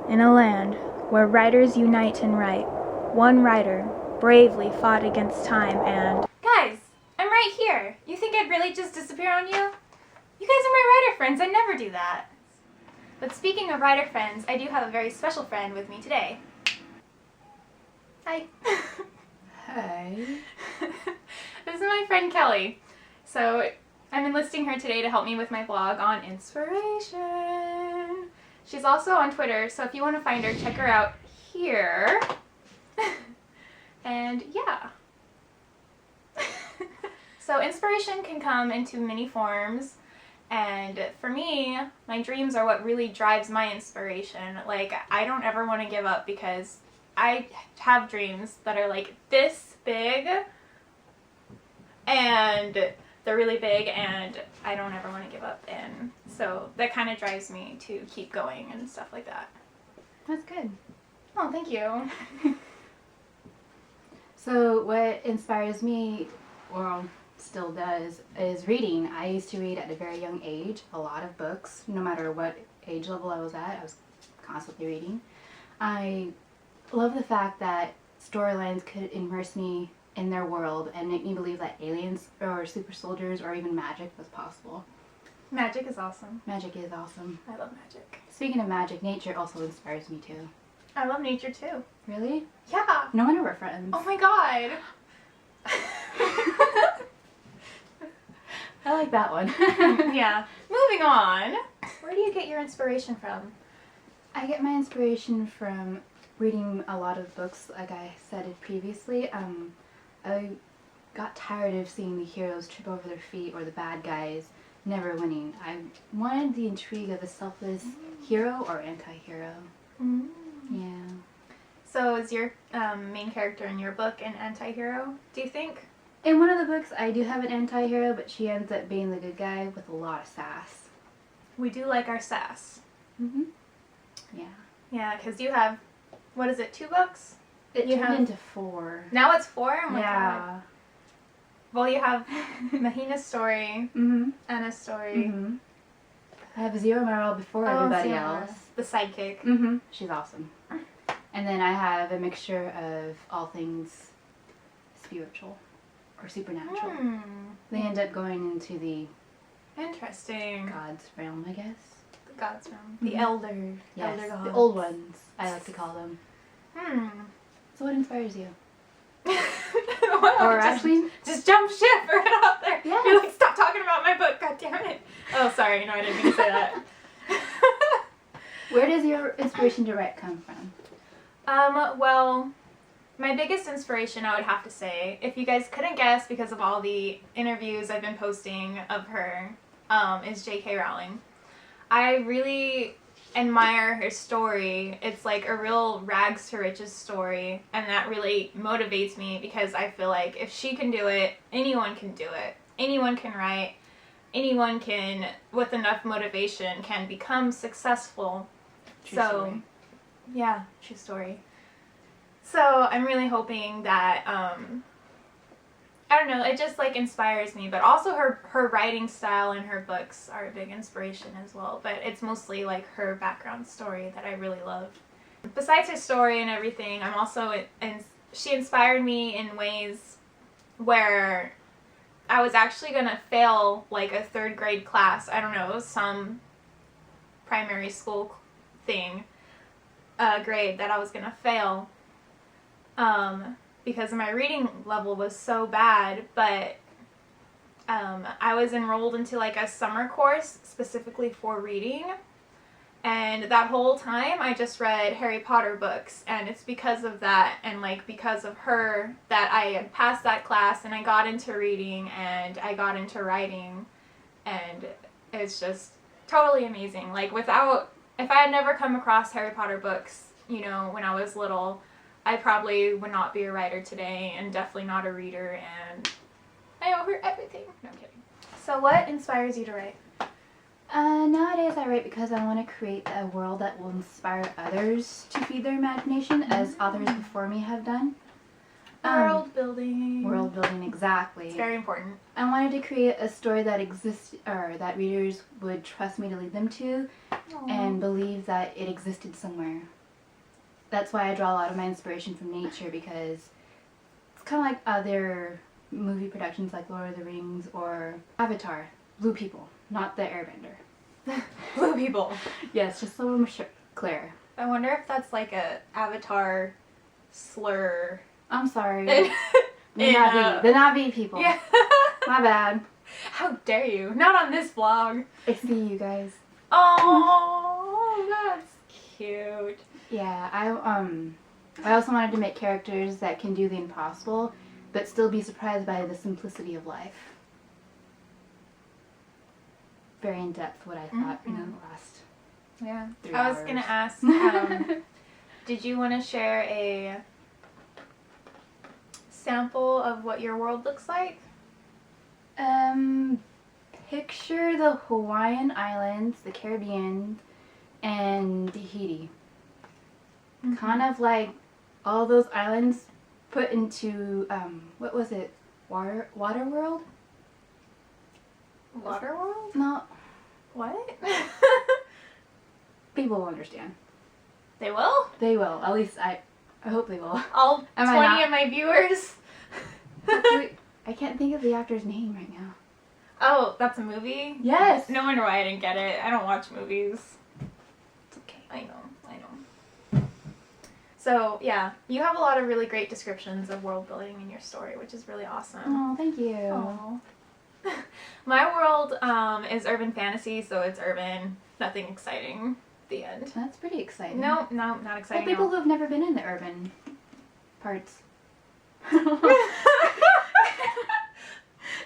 In a land where writers unite and write, one writer bravely fought against time and... Guys, I'm right here. You think I'd really just disappear on you? You guys are my writer friends. I never do that. But speaking of writer friends, I do have a very special friend with me today. Hi. Hi. This is my friend Kelly. So I'm enlisting her today to help me with my blog on inspiration. She's also on Twitter, so if you want to find her, check her out here. And yeah. So inspiration can come into many forms, and for me, my dreams are what really drives my inspiration. Like, I don't ever want to give up because I have dreams that are like this big, and they're really big, and I don't ever want to give up, and so that kind of drives me to keep going and stuff like that. That's good. Oh, thank you. So what inspires me, or still does, is reading. I used to read at a very young age, a lot of books. No matter what age level I was at, I was constantly reading. I love the fact that storylines could immerse me in their world and make me believe that aliens or super soldiers or even magic was possible. Magic is awesome. Magic is awesome. I love magic. Speaking of magic, nature also inspires me too. I love nature too. Really? Yeah. No wonder we're friends. Oh my god. I like that one. Yeah. Moving on. Where do you get your inspiration from? I get my inspiration from reading a lot of books, like I said it previously. I got tired of seeing the heroes trip over their feet or the bad guys never winning. I wanted the intrigue of a selfless hero or anti-hero. Mm. Yeah. So is your main character in your book an anti-hero, do you think? In one of the books, I do have an anti-hero, but she ends up being the good guy with a lot of sass. We do like our sass. Mm-hmm. Yeah. Yeah, because you have, what is it, 2 books? It You turned have- into 4. Now it's 4? Oh my god. Yeah. Well, you have Mahina's story, Mm-hmm. Anna's story. Mm-hmm. I have Zero Merrill before everybody Sienna, else. the sidekick. Mm-hmm. She's awesome. And then I have a mixture of all things spiritual or supernatural. Hmm. They end up going into the Interesting. God's realm, I guess. The gods realm. The Mhm. elder Yes, gods. the old ones, I like to call them. Hmm. So what inspires you? Well, Or actually, just jump ship right out there. Yeah. You're like, stop talking about my book, god damn it. Oh, sorry, no, I didn't mean to say that. where does your inspiration to write come from? Well, my biggest inspiration, I would have to say, if you guys couldn't guess because of all the interviews I've been posting of her, is J.K. Rowling. I really admire her story. It's like a real rags to riches story, and that really motivates me because I feel like if she can do it, anyone can do it. Anyone can write. Anyone can, with enough motivation, can become successful. True story. Yeah, true story. So I'm really hoping that, I don't know, it just like inspires me, but also her writing style and her books are a big inspiration as well, but it's mostly like her background story that I really love. Besides her story and everything, I'm also, and she inspired me in ways where I was actually gonna fail like a 3rd grade class, I don't know, some primary school thing, grade that I was gonna fail, because my reading level was so bad, but I was enrolled into like a summer course specifically for reading, and that whole time I just read Harry Potter books, and it's because of that and like because of her that I had passed that class and I got into reading and I got into writing, and it's just totally amazing. Like if I had never come across Harry Potter books, you know, when I was little, I probably would not be a writer today, and definitely not a reader, and I owe her everything. No, I'm kidding. So what inspires you to write? Nowadays I write because I want to create a world that will inspire others to feed their imagination, as authors before me have done. World building. World building, exactly. It's very important. I wanted to create a story that exists, or that readers would trust me to lead them to, and believe that it existed somewhere. That's why I draw a lot of my inspiration from nature, because it's kind of like other movie productions like Lord of the Rings or Avatar. Blue people, not the airbender. Blue people. Yes, just so we're clear. I wonder if that's like a Avatar slur. I'm sorry. In- The in, Navi people. Yeah. My bad. How dare you? Not on this vlog. I see you guys. Oh, that's cute. Yeah, I also wanted to make characters that can do the impossible, but still be surprised by the simplicity of life. Very in depth, what I thought in the last. Yeah. 3 I was hours. gonna ask, did you want to share a sample of what your world looks like? Picture the Hawaiian Islands, the Caribbean, and Tahiti. Kind of like all those islands put into, what was it? Water World? Waterworld? No, What? people will understand. They will? They will. At least I hope they will. All Am I 20 not? of my viewers? Actually, I can't think of the actor's name right now. Oh, that's a movie? Yes. No wonder why I didn't get it. I don't watch movies. It's okay. I know. So, yeah, you have a lot of really great descriptions of world building in your story, which is really awesome. Oh, thank you. Aw. My world is urban fantasy, so it's urban, nothing exciting. The end. That's pretty exciting. No, not Well, exciting. people who have never been in the urban parts.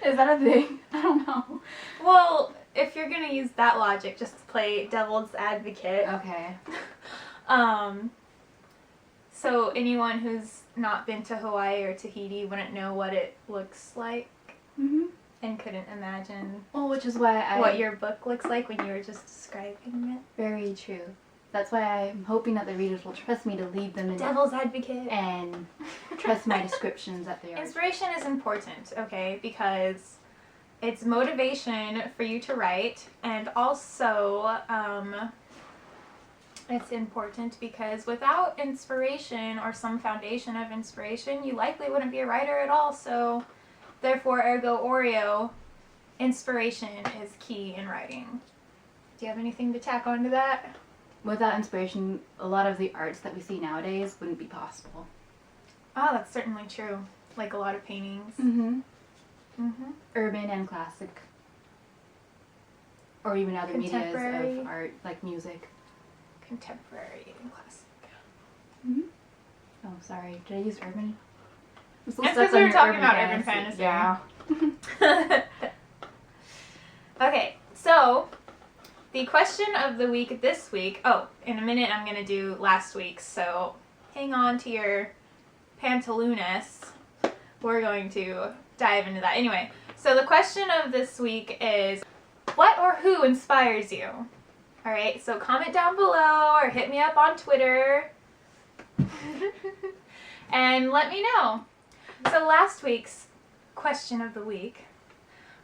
Is that a thing? I don't know. Well, if you're gonna use that logic, just play devil's advocate. Okay. So anyone who's not been to Hawaii or Tahiti wouldn't know what it looks like and couldn't imagine Well, which is why what your book looks like when you were just describing it. Very true. That's why I'm hoping that the readers will trust me to lead them in Devil's advocate. and trust my descriptions that they are. Inspiration is important, okay, because it's motivation for you to write, and also it's important because without inspiration or some foundation of inspiration, you likely wouldn't be a writer at all. So therefore, ergo Oreo, inspiration is key in writing. Do you have anything to tack onto that? Without inspiration, a lot of the arts that we see nowadays wouldn't be possible. Oh, that's certainly true. Like a lot of paintings. Urban and classic. Or even other medias Contemporary. of art, like music. Contemporary and classic. Oh, sorry. Did I use urban? That's because we were talking about urban fantasy. Yeah. Okay, so the question of the week this week. Oh, in a minute I'm going to do last week's, so hang on to your pantaloons. We're going to dive into that. Anyway, so the question of this week is, what or who inspires you? Alright, so comment down below or hit me up on Twitter and let me know. So last week's question of the week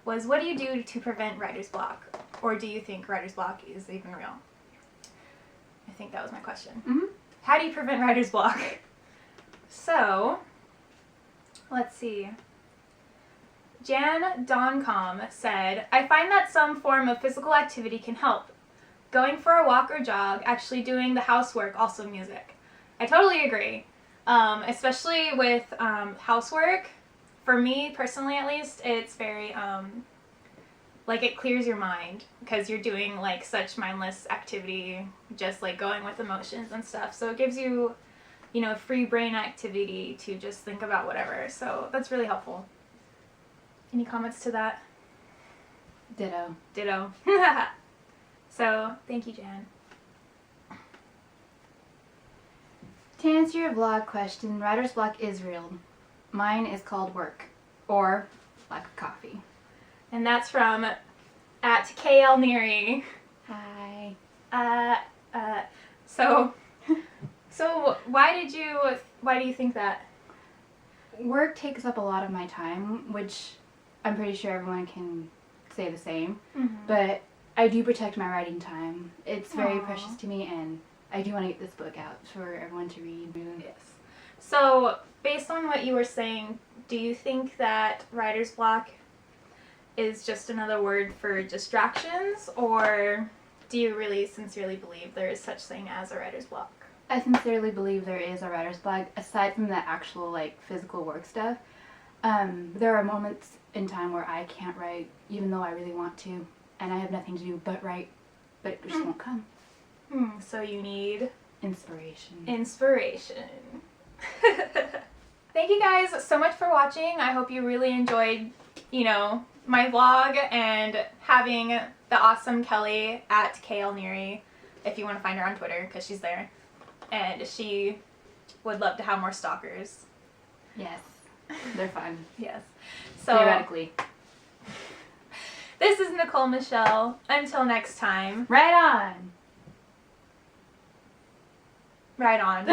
was, what do you do to prevent writer's block? Or do you think writer's block is even real? I think that was my question. How do you prevent writer's block? So, let's see. Jan Doncom said, I find that some form of physical activity can help. Going for a walk or jog, actually doing the housework, also music. I totally agree. Especially with housework. For me, personally at least, it's very, like it clears your mind because you're doing like such mindless activity, just like going with emotions and stuff. So it gives you, you know, free brain activity to just think about whatever. So that's really helpful. Any comments to that? Ditto. Ditto. So, thank you, Jan. To answer your vlog question, writer's block is real. Mine is called work. Or lack of coffee. And that's from @KLNeary. Hi. So why do you think that? work takes up a lot of my time, which I'm pretty sure everyone can say the same. Mm-hmm. But I do protect my writing time. It's very Aw. precious to me, and I do want to get this book out for everyone to read. Yes. So, based on what you were saying, do you think that writer's block is just another word for distractions, or do you really sincerely believe there is such thing as a writer's block? I sincerely believe there is a writer's block, aside from the actual, like, physical work stuff. There are moments in time where I can't write, even though I really want to, and I have nothing to do but write, but it just won't come. So you need Inspiration. inspiration. Thank you guys so much for watching. I hope you really enjoyed, my vlog and having the awesome Kelly at KL Neary, if you want to find her on Twitter, because she's there. And she would love to have more stalkers. Yes. They're fun. Yes. So Theoretically. this is Nicole Michelle. Until next time. Right on! Right on.